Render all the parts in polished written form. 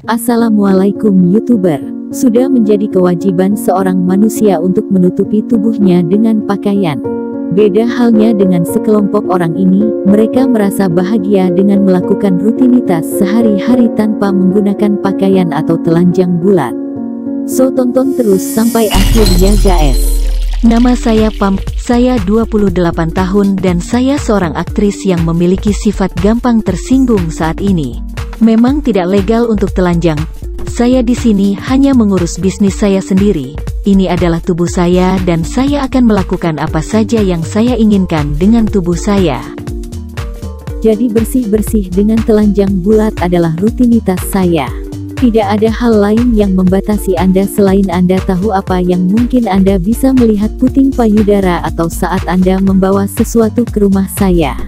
Assalamualaikum YouTuber. Sudah menjadi kewajiban seorang manusia untuk menutupi tubuhnya dengan pakaian. Beda halnya dengan sekelompok orang ini, mereka merasa bahagia dengan melakukan rutinitas sehari-hari tanpa menggunakan pakaian atau telanjang bulat. So tonton terus sampai akhir ya guys. Nama saya Pam, saya 28 tahun dan saya seorang aktris yang memiliki sifat gampang tersinggung saat ini. Memang tidak legal untuk telanjang. Saya di sini hanya mengurus bisnis saya sendiri. Ini adalah tubuh saya dan saya akan melakukan apa saja yang saya inginkan dengan tubuh saya. Jadi bersih-bersih dengan telanjang bulat adalah rutinitas saya. Tidak ada hal lain yang membatasi Anda selain Anda tahu apa yang mungkin Anda bisa melihat puting payudara atau saat Anda membawa sesuatu ke rumah saya.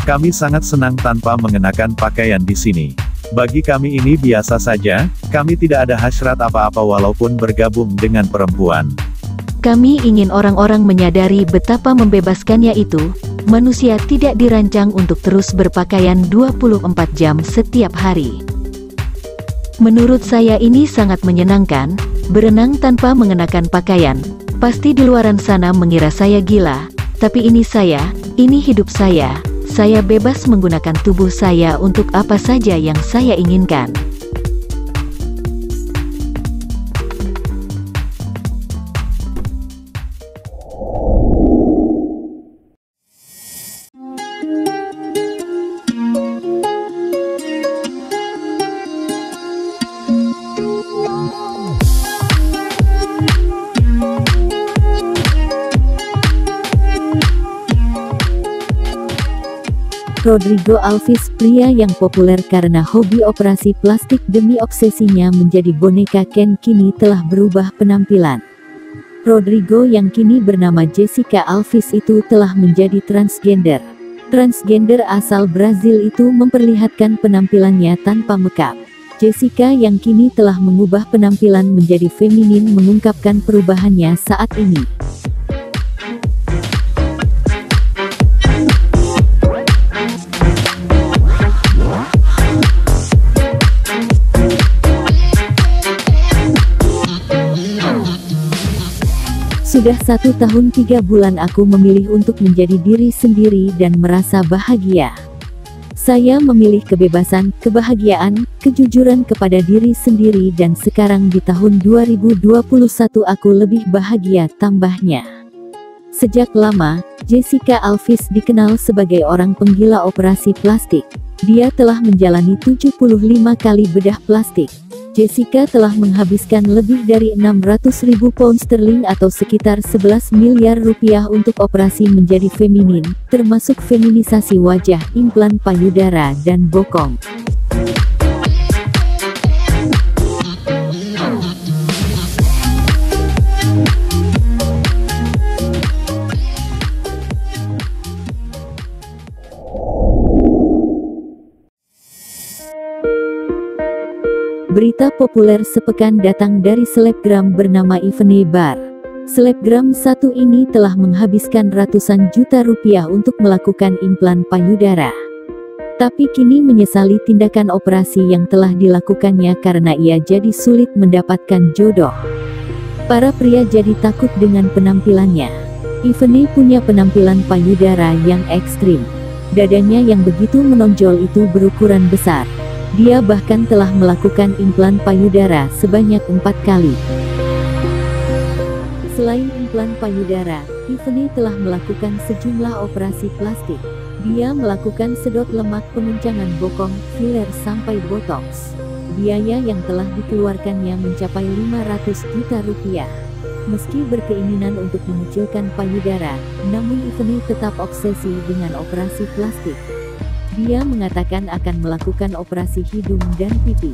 Kami sangat senang tanpa mengenakan pakaian di sini. Bagi kami ini biasa saja, kami tidak ada hasrat apa-apa walaupun bergabung dengan perempuan. Kami ingin orang-orang menyadari betapa membebaskannya itu. Manusia tidak dirancang untuk terus berpakaian 24 jam setiap hari. Menurut saya ini sangat menyenangkan, berenang tanpa mengenakan pakaian. Pasti di luaran sana mengira saya gila, tapi ini saya, ini hidup saya. Saya bebas menggunakan tubuh saya untuk apa saja yang saya inginkan. Rodrigo Alves, pria yang populer karena hobi operasi plastik demi obsesinya menjadi boneka Ken, kini telah berubah penampilan. Rodrigo yang kini bernama Jessica Alves itu telah menjadi transgender. Transgender asal Brazil itu memperlihatkan penampilannya tanpa makeup. Jessica yang kini telah mengubah penampilan menjadi feminin mengungkapkan perubahannya saat ini. Sudah 1 tahun 3 bulan aku memilih untuk menjadi diri sendiri dan merasa bahagia. Saya memilih kebebasan, kebahagiaan, kejujuran kepada diri sendiri dan sekarang di tahun 2021 aku lebih bahagia, tambahnya. Sejak lama, Jessica Alves dikenal sebagai orang penggila operasi plastik. Dia telah menjalani 75 kali bedah plastik. Jessica telah menghabiskan lebih dari 600.000 pound sterling atau sekitar 11 miliar rupiah untuk operasi menjadi feminin, termasuk feminisasi wajah, implan payudara dan bokong. Berita populer sepekan datang dari selebgram bernama Yvonne Barr. Selebgram satu ini telah menghabiskan ratusan juta rupiah untuk melakukan implan payudara. Tapi kini menyesali tindakan operasi yang telah dilakukannya karena ia jadi sulit mendapatkan jodoh. Para pria jadi takut dengan penampilannya. Yvonne punya penampilan payudara yang ekstrim. Dadanya yang begitu menonjol itu berukuran besar. Dia bahkan telah melakukan implan payudara sebanyak 4 kali. Selain implan payudara, Yvonne telah melakukan sejumlah operasi plastik. Dia melakukan sedot lemak, pemencangan bokong, filler sampai botox. Biaya yang telah dikeluarkannya mencapai 500 juta rupiah. Meski berkeinginan untuk memunculkan payudara, namun Yvonne tetap obsesi dengan operasi plastik. Dia mengatakan akan melakukan operasi hidung dan pipi.